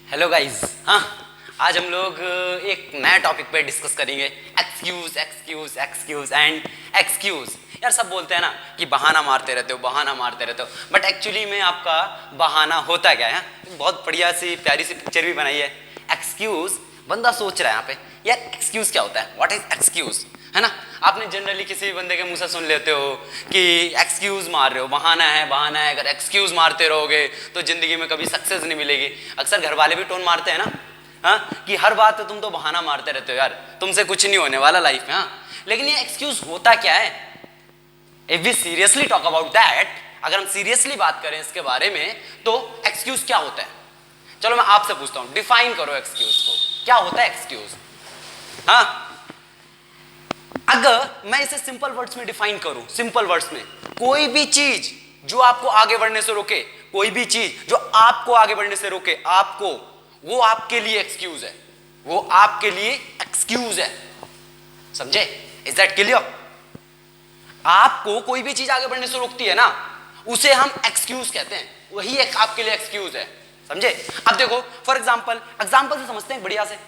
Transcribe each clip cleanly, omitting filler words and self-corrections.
Hello guys. हाँ, आज हम लोग एक नया टॉपिक पे डिस्कस करेंगे। Excuse excuse excuse and excuse. यार सब बोलते हैं ना कि बहाना मारते रहते हो, बहाना मारते रहते हो, बट एक्चुअली में आपका बहाना होता क्या है? बहुत बढ़िया सी प्यारी सी पिक्चर भी बनाई है। एक्सक्यूज, बंदा सोच रहा है यहाँ पे यार एक्सक्यूज क्या होता है, व्हाट इज एक्सक्यूज, है ना? आपने जनरली किसी भी बंदे के मुंह से सुन लेते हो कि एक्सक्यूज मार रहे हो, बहाना है बहाना है। अगर एक्सक्यूज मारते रहोगे तो जिंदगी में कभी सक्सेस नहीं मिलेगी। अक्सर घर वाले भी टोन मारते हैं ना, हाँ, कि हर बात पे तुम तो बहाना मारते रहते हो यार, तुमसे कुछ नहीं होने वाला लाइफ में। हाँ, लेकिन ये एक्सक्यूज होता क्या है? If we seriously talk about that, अगर हम सीरियसली बात करें इसके बारे में, तो एक्सक्यूज क्या होता है? चलो मैं आपसे पूछता हूं, डिफाइन करो एक्सक्यूज को। क्या होता है एक्सक्यूज? हाँ, अगर मैं इसे सिंपल वर्ड्स में डिफाइन करूं, सिंपल वर्ड्स में, कोई भी चीज जो आपको आगे बढ़ने से रोके, कोई भी चीज जो आपको आगे बढ़ने से रोके, आपको, वो आपके लिए एक्सक्यूज है, वो आपके लिए एक्सक्यूज है। समझे? Is that clear? आपको कोई भी चीज आगे बढ़ने से रोकती है ना, उसे हम एक्सक्यूज कहते हैं, वही एक आपके लिए एक्सक्यूज है। समझे? अब देखो फॉर एग्जांपल से समझते हैं बढ़िया से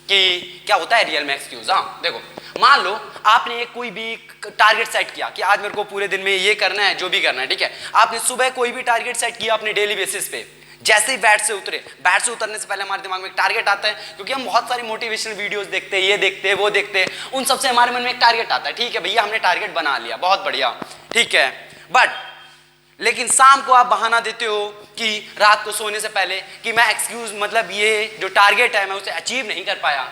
कि क्या होता है रियल में एक्सक्यूज। हाँ देखो, मान लो आपने एक कोई भी टारगेट सेट किया कि आज मेरे को पूरे दिन में ये करना है, जो भी करना है, ठीक है। आपने सुबह कोई भी टारगेट सेट किया अपने डेली बेसिस पे। जैसे ही बेड से उतरे, बेड से उतरने से पहले हमारे दिमाग में एक टारगेट आता है, क्योंकि हम बहुत सारी मोटिवेशनल वीडियोस देखते हैं, ये देखते हैं, वो देखते हैं, उन सबसे हमारे मन में एक टारगेट आता है। ठीक है भैया, हमने टारगेट बना लिया, बहुत बढ़िया, ठीक है। बट लेकिन शाम को आप बहाना देते हो कि रात को सोने से पहले कि मैं एक्सक्यूज, मतलब ये जो टारगेट है मैं उसे अचीव नहीं कर पाया।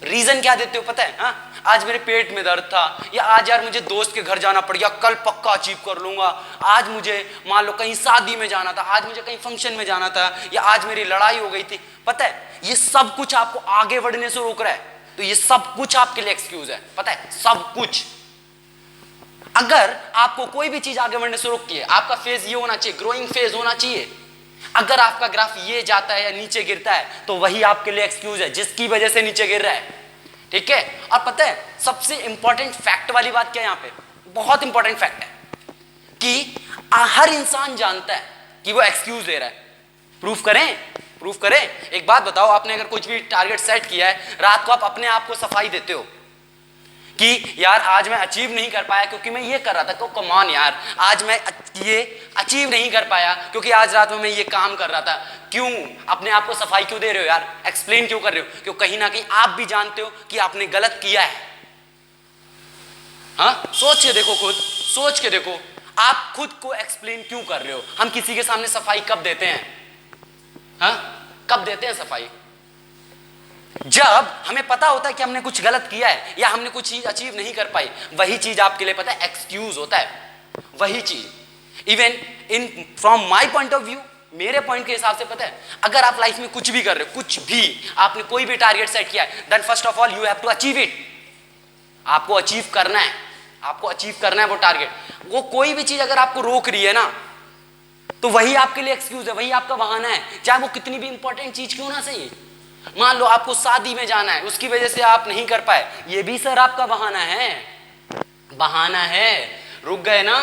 रीजन क्या देते हो पता है? हाँ, आज मेरे पेट में दर्द था, या आज यार मुझे दोस्त के घर जाना पड़ गया, कल पक्का अचीव कर लूंगा, आज मुझे मान लो कहीं शादी में जाना था, आज मुझे कहीं फंक्शन में जाना था, या आज मेरी लड़ाई हो गई थी। पता है, ये सब कुछ आपको आगे बढ़ने से रोक रहा है, तो ये सब कुछ आपके लिए एक्सक्यूज है। पता है, सब कुछ। अगर आपको कोई भी चीज आगे बढ़ने से रोकती है, आपका फेज ये होना चाहिए, ग्रोइंग फेज होना चाहिए। अगर आपका ग्राफ ये जाता है या नीचे गिरता है, तो वही आपके लिए एक्सक्यूज है जिसकी वजह से नीचे गिर रहा है। ठीक है? और पता है सबसे इंपॉर्टेंट फैक्ट वाली बात क्या है यहां पे? बहुत इंपॉर्टेंट फैक्ट है कि हर इंसान जानता है कि वो एक्सक्यूज दे रहा है। प्रूफ करें? प्रूफ करें? एक बात बताओ, आपने अगर कुछ भी टारगेट सेट किया है, रात को आप अपने आप को सफाई देते हो कि यार आज मैं अचीव नहीं कर पाया क्योंकि मैं ये कर रहा था, तो कमान यार, आज मैं ये अचीव नहीं कर पाया क्योंकि आज रात में मैं ये काम कर रहा था। क्यों अपने आप को सफाई क्यों दे रहे हो यार? एक्सप्लेन क्यों कर रहे हो? क्योंकि कहीं ना कहीं आप भी जानते हो कि आपने गलत किया है। हाँ, सोच के देखो, खुद सोच के देखो, आप खुद को एक्सप्लेन क्यों कर रहे हो? हम किसी के सामने सफाई कब देते हैं? हाँ, कब देते हैं सफाई? जब हमें पता होता है कि हमने कुछ गलत किया है या हमने कुछ चीज अचीव नहीं कर पाई। वही चीज आपके लिए पता है एक्सक्यूज होता है, वही चीज। Even in from my point of view, मेरे पॉइंट के हिसाब से पता है, अगर आप लाइफ में कुछ भी कर रहे हो, कुछ भी आपने कोई भी टारगेट सेट किया है, then first of all you have to achieve it. आपको अचीव करना है, आपको अचीव करना है वो टारगेट। वो कोई भी चीज अगर आपको रोक रही है ना, तो वही आपके लिए एक्सक्यूज है, वही आपका बहाना है, चाहे वो कितनी भी इंपॉर्टेंट चीज क्यों ना सही। मान लो आपको शादी में जाना है, उसकी वजह से आप नहीं कर पाए, ये भी सर आपका बहाना है, बहाना है। रुक गए ना?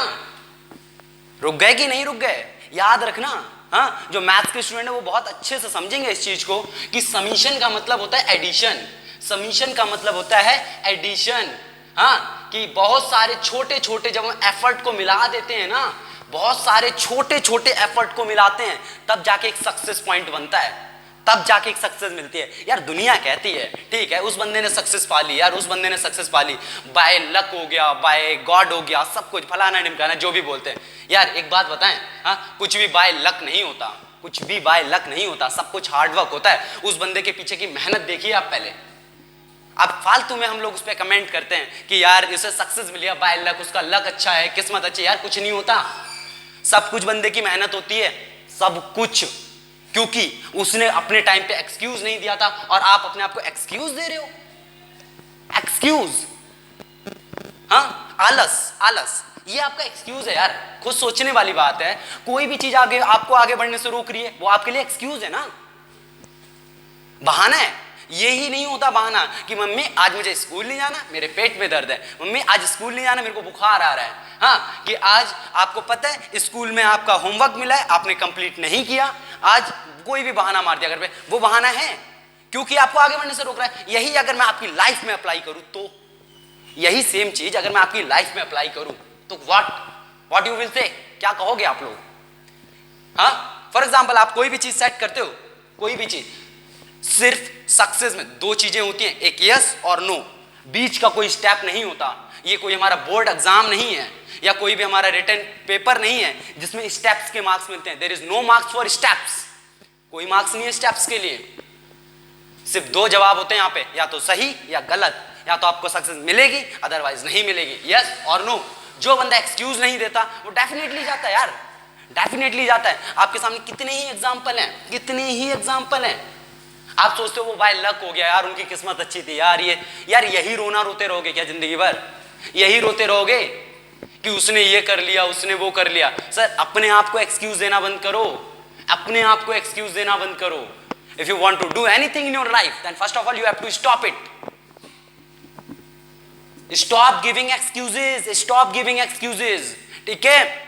रुक गए कि नहीं रुक गए? याद रखना। हाँ, जो मैथ्स के स्टूडेंट है वो बहुत अच्छे से समझेंगे इस चीज को कि समीशन का मतलब होता है एडिशन, समीशन का मतलब होता है एडिशन। हाँ, कि बहुत सारे छोटे छोटे जब हम एफर्ट को मिला देते हैं ना, बहुत सारे छोटे छोटे एफर्ट को मिलाते हैं, तब जाके एक सक्सेस पॉइंट बनता है, तब जाके एक सक्सेस मिलती है। यार दुनिया कहती है ठीक है उस बंदे ने सक्सेस पा ली, यार उस बंदे ने सक्सेस पा ली, बाय लक हो गया, बाय गॉड हो गया, सब कुछ फलाना ढिमकाना जो भी बोलते हैं। यार एक बात बताएं, हाँ, कुछ भी बाय लक नहीं होता, कुछ भी बाय लक नहीं होता, सब कुछ हार्डवर्क होता है। उस बंदे के पीछे की मेहनत देखिए आप पहले। अब फालतू में हम लोग उस पर कमेंट करते हैं कि यार इसे सक्सेस मिल गया बाय लक, उसका लक अच्छा है, किस्मत अच्छी है। यार कुछ नहीं होता, सब कुछ बंदे की मेहनत होती है, सब कुछ। क्योंकि उसने अपने टाइम पे एक्सक्यूज नहीं दिया था, और आप अपने आप को एक्सक्यूज दे रहे हो। एक्सक्यूज, हाँ, आलस, आलस, ये आपका एक्सक्यूज है यार। खुद सोचने वाली बात है, कोई भी चीज आगे आपको आगे बढ़ने से रोक रही है, वो आपके लिए एक्सक्यूज है ना, बहाना है। यही नहीं होता बहाना कि मम्मी आज मुझे स्कूल नहीं जाना, मेरे पेट में दर्द है, मम्मी आज स्कूल नहीं जाना, मेरे को बुखार आ रहा है। हाँ, कि आज आपको पता है स्कूल में आपका होमवर्क मिला है, आपने कंप्लीट नहीं किया, आज कोई भी बहाना मार दिया घर पे, वो बहाना है क्योंकि आपको आगे बढ़ने से रोक रहा है। यही अगर मैं आपकी लाइफ में अप्लाई करूं तो, यही सेम चीज अगर मैं आपकी लाइफ में अप्लाई करूं तो व्हाट यू विल से, क्या कहोगे आप लोग? हाँ, फॉर एग्जाम्पल आप कोई भी चीज सेट करते हो, कोई भी चीज, सिर्फ सक्सेस में दो चीजें होती हैं, एक यस और नो, बीच का कोई स्टेप नहीं होता। ये कोई हमारा बोर्ड एग्जाम नहीं है या कोई भी हमारा रिटन पेपर नहीं है जिसमें स्टेप्स के मार्क्स मिलते हैं। There is no marks for steps, कोई मार्क्स नहीं है स्टेप्स के लिए। सिर्फ दो जवाब होते हैं यहाँ पे, या तो सही या गलत, या तो आपको सक्सेस मिलेगी अदरवाइज नहीं मिलेगी, यस और नो। जो बंदा एक्सक्यूज नहीं देता वो डेफिनेटली जाता है यार, डेफिनेटली जाता है। आपके सामने कितने ही एग्जाम्पल हैं, कितने ही एग्जाम्पल हैं। आप सोचते हो वो बाय लक हो गया यार, उनकी किस्मत अच्छी थी यार, ये यार यही रोना रोते रहोगे क्या जिंदगी भर? यही रोते रहोगे कि उसने ये कर लिया, उसने वो कर लिया? सर अपने आप को एक्सक्यूज देना बंद करो, अपने आप को एक्सक्यूज देना बंद करो। If you want to do anything in your life then first of all you have to stop it. Stop giving excuses, stop giving excuses, ठीक है?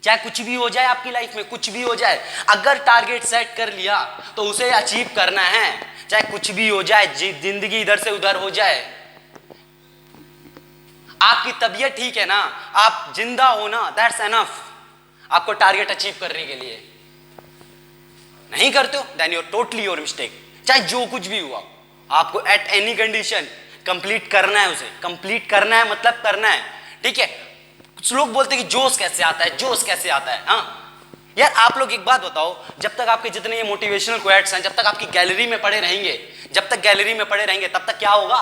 चाहे कुछ भी हो जाए आपकी लाइफ में, कुछ भी हो जाए, अगर टारगेट सेट कर लिया तो उसे अचीव करना है, चाहे कुछ भी हो जाए, जिंदगी इधर से उधर हो जाए। आपकी तबीयत ठीक है ना, आप जिंदा हो ना, दैट्स एनफ आपको टारगेट अचीव करने के लिए। नहीं करते हो then you're totally your mistake. चाहे जो कुछ भी हुआ, आपको एट एनी कंडीशन कंप्लीट करना है, उसे कंप्लीट करना है, मतलब करना है, ठीक है? कुछ लोग बोलते हैं कि जोश कैसे आता है, जोश कैसे आता है। हाँ यार, आप लोग एक बात बताओ, जब तक आपके जितने ये मोटिवेशनल क्वेट्स हैं, जब तक आपकी गैलरी में पड़े रहेंगे, जब तक गैलरी में पड़े रहेंगे, तब तक क्या होगा?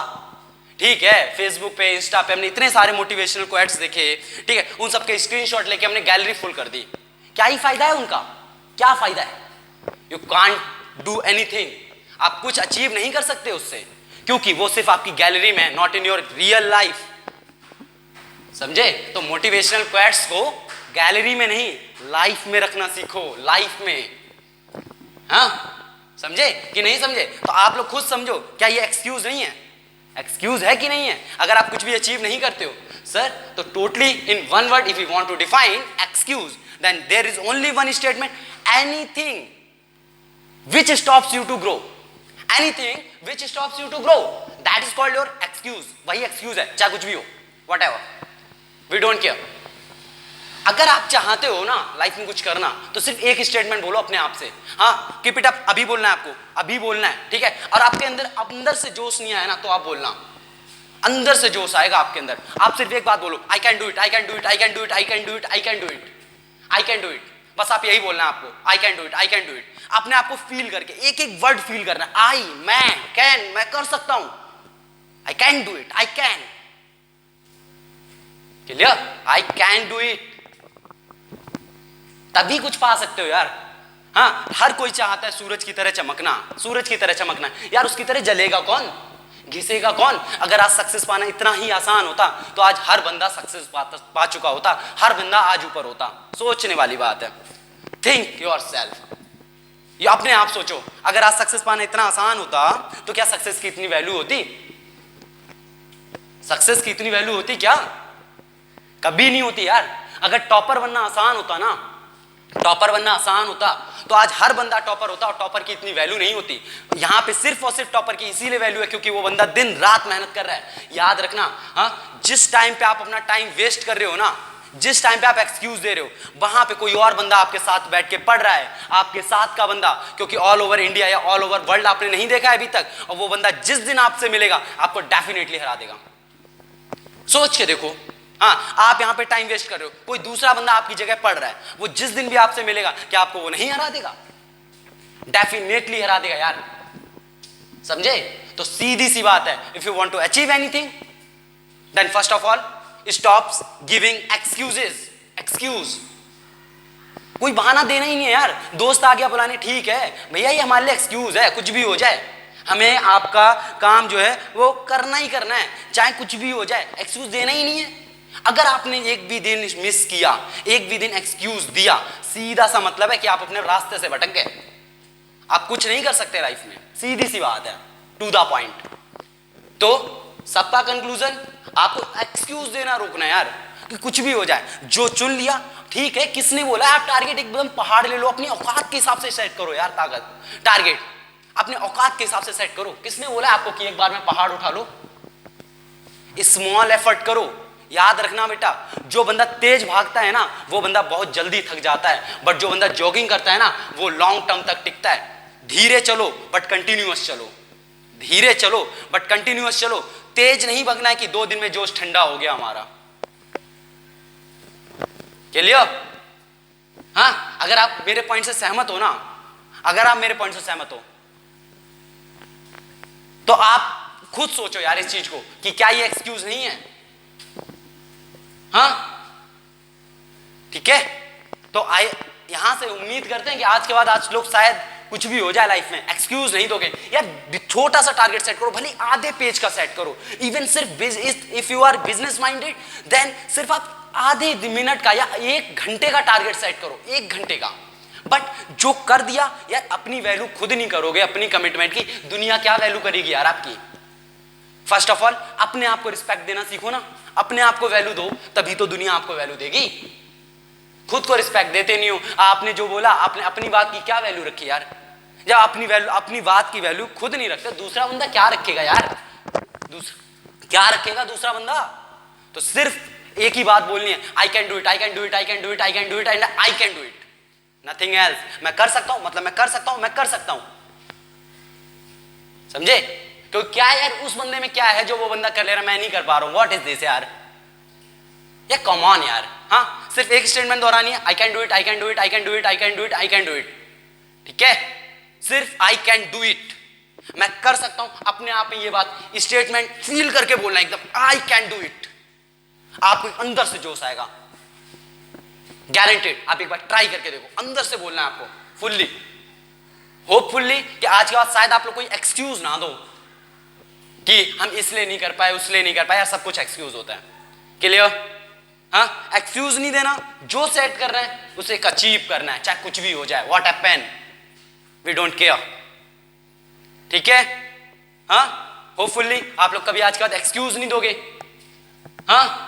ठीक है, फेसबुक पे, इंस्टा पे हमने इतने सारे मोटिवेशनल क्वेट्स देखे, ठीक है, उन सबके स्क्रीनशॉट लेके हमने गैलरी फुल कर दी। क्या ही फायदा है उनका? क्या फायदा है? यू कांट डू एनीथिंग, आप कुछ अचीव नहीं कर सकते उससे, क्योंकि वो सिर्फ आपकी गैलरी में है, not in your real life. समझे? तो मोटिवेशनल क्वेट्स को गैलरी में नहीं, लाइफ में रखना सीखो, लाइफ में। हाँ, समझे कि नहीं समझे? तो आप लोग खुद समझो, क्या ये एक्सक्यूज नहीं है? एक्सक्यूज है कि नहीं है? अगर आप कुछ भी अचीव नहीं करते हो सर, तो totally in one word if you want to define excuse, then there is only one statement, anything which stops you to grow, anything which stops you to grow, that is called your excuse। वही excuse है, चाहे कुछ भी हो, whatever, we don't care। अगर आप चाहते हो ना लाइफ में कुछ करना, तो सिर्फ एक स्टेटमेंट बोलो अपने आप से, हाँ कीप इट अप, अभी बोलना है आपको, अभी बोलना है, ठीक है? और आपके अंदर से जोश नहीं आया ना, तो आप बोलना, अंदर से जोश आएगा आपके अंदर। आप सिर्फ एक बात बोलो, I can do it, I can do it, I can do it, I can do it, I can do it, I can do it. बस आप यही बोलना है आपको, I can do it, I can do it. अपने आप को feel करके, एक एक वर्ड फील करना, आई, मैं, कैन, मैं कर सकता हूं, I can do it, I can, clear? I can do it, तभी कुछ पा सकते हो यार। हाँ, हर कोई चाहता है सूरज की तरह चमकना, सूरज की तरह चमकना। यार उसकी तरह जलेगा कौन, घिसेगा कौन? अगर आज सक्सेस पाना इतना ही आसान होता तो आज हर बंदा सक्सेस पा चुका होता, हर बंदा आज ऊपर होता। सोचने वाली बात है। थिंक योरसेल्फ, ये अपने आप सोचो, अगर आज सक्सेस पाना इतना आसान होता तो क्या सक्सेस की इतनी वैल्यू होती? सक्सेस की इतनी वैल्यू होती क्या? कभी नहीं होती यार। अगर टॉपर बनना आसान होता ना, टॉपर बनना आसान होता तो आज हर बंदा टॉपर होता और टॉपर की इतनी वैल्यू नहीं होती। यहां पे सिर्फ और सिर्फ टॉपर की इसीलिए वैल्यू है क्योंकि वो बंदा दिन रात मेहनत कर रहा है। याद रखना, हाँ, जिस टाइम पे आप अपना टाइम वेस्ट कर रहे हो ना, जिस टाइम पे आप एक्सक्यूज दे रहे हो, वहां पे कोई और बंदा आपके साथ बैठ के पढ़ रहा है, आपके साथ का बंदा, क्योंकि ऑल ओवर इंडिया या ऑल ओवर वर्ल्ड आपने नहीं देखा है अभी तक, और वो बंदा जिस दिन आपसे मिलेगा आपको डेफिनेटली हरा देगा। सोच के देखो, हाँ, आप यहां पे टाइम वेस्ट कर रहे हो, कोई दूसरा बंदा आपकी जगह पढ़ रहा है, वो जिस दिन भी आपसे मिलेगा क्या आपको वो नहीं हरा देगा? डेफिनेटली हरा देगा यार। समझे? तो सीधी सी बात है, if you want to achieve anything then first of all stops giving excuses. Excuse, कोई बहाना देना ही नहीं है यार। दोस्त आ गया बुलाने, ठीक है भैया ये हमारे लिए एक्सक्यूज है, कुछ भी हो जाए, हमें आपका काम जो है वो करना ही करना है, चाहे कुछ भी हो जाए, एक्सक्यूज देना ही नहीं है। अगर आपने एक भी दिन मिस किया, एक भी दिन एक्सक्यूज दिया, सीधा सा मतलब है कि आप अपने रास्ते से भटक गए, आप कुछ नहीं कर सकते लाइफ में। सीधी सी बात है, टू द पॉइंट। तो सबका कंक्लूजन, आपको एक्सक्यूज देना रोकना यार, कि कुछ भी हो जाए, जो चुन लिया ठीक है, किसने बोला आप टारगेट एकदम पहाड़ ले लो, अपनी औकात के हिसाब से सेट करो यार, ताकत टारगेट अपने औकात के हिसाब से सेट करो। किसने बोला आपको कि एक बार में पहाड़ उठा लो? स्मॉल एफर्ट करो। याद रखना बेटा, जो बंदा तेज भागता है ना वो बंदा बहुत जल्दी थक जाता है, बट जो बंदा जॉगिंग करता है ना वो लॉन्ग टर्म तक टिकता है। धीरे चलो बट कंटिन्यूअस चलो, धीरे चलो बट कंटिन्यूअस चलो। तेज नहीं भागना है कि 2 दिन में जोश ठंडा हो गया हमारा। क्लियर? हाँ, अगर आप मेरे पॉइंट से सहमत हो ना, अगर आप मेरे पॉइंट से सहमत हो तो आप खुद सोचो यार इस चीज को कि क्या ये एक्सक्यूज नहीं है? हाँ, ठीक है। तो आए यहां से उम्मीद करते हैं कि आज के बाद आज लोग शायद कुछ भी हो जाए लाइफ में, एक्सक्यूज नहीं दोगे यार। छोटा सा टारगेट सेट करो, भले आधे पेज का सेट करो। इवन सिर्फ if you are business minded then सिर्फ आप आधे मिनट का या 1 घंटे का टारगेट सेट करो, 1 घंटे का। बट जो कर दिया यार, अपनी वैल्यू खुद नहीं करोगे, अपनी कमिटमेंट की दुनिया क्या वैल्यू करेगी यार आपकी? फर्स्ट ऑफ ऑल अपने आप को रिस्पेक्ट देना सीखो ना, अपने आप को वैल्यू दो, तभी तो दुनिया आपको वैल्यू देगी। खुद को रिस्पेक्ट देते नहीं हो। आपने जो बोला, आपने अपनी बात की क्या वैल्यू रखी यार? जब अपनी बात की वैल्यू खुद नहीं रखते, दूसरा बंदा क्या रखेगा यार? क्या रखेगा दूसरा बंदा? तो सिर्फ एक ही बात बोलनी है, I can do it, I can do it, I can do it, I can do it and I can do it, nothing else. मैं कर सकता हूं मतलब मैं कर सकता हूं, मैं कर सकता हूं। समझे? तो क्या है यार, उस बंदे में क्या है जो वो बंदा कर ले रहा, मैं नहीं कर पा रहा हूं? व्हाट इज दिस यार? ये कम ऑन यार। हाँ, सिर्फ एक स्टेटमेंट दोहरानी है, I can do it, I can do it, I can do it, I can do it, I can do it. ठीक है, सिर्फ आई कैन डू इट, मैं कर सकता हूं। अपने आप में ये बात स्टेटमेंट फील करके बोलना, एकदम आई कैन डू इट। आपको अंदर से जोश आएगा, गारंटेड। आप एक बार ट्राई करके देखो, अंदर से बोलना है आपको फुल्ली, होपफुली कि आज के बाद शायद आप लोग कोई एक्सक्यूज ना दो कि हम इसलिए नहीं कर पाए, उसलिए नहीं कर पाए। यार सब कुछ एक्सक्यूज होता है। क्लियर? हाँ, एक्सक्यूज नहीं देना, जो सेट कर रहे हैं उसे अचीव करना है, चाहे कुछ भी हो जाए। What happen, we don't care. ठीक है? हाँ, होपफुली आप लोग कभी आज के बाद एक्सक्यूज नहीं दोगे। हाँ,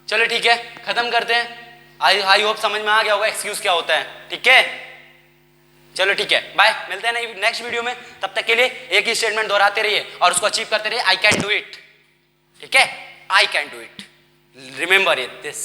चलो ठीक है, खत्म करते हैं। आई होप समझ में आ गया होगा एक्सक्यूज क्या होता है। ठीक है, चलो ठीक है, बाय। मिलते हैं नेक्स्ट वीडियो में। तब तक के लिए एक ही स्टेटमेंट दोहराते रहिए और उसको अचीव करते रहिए, आई कैन डू इट। ठीक है, I can do it, remember it this.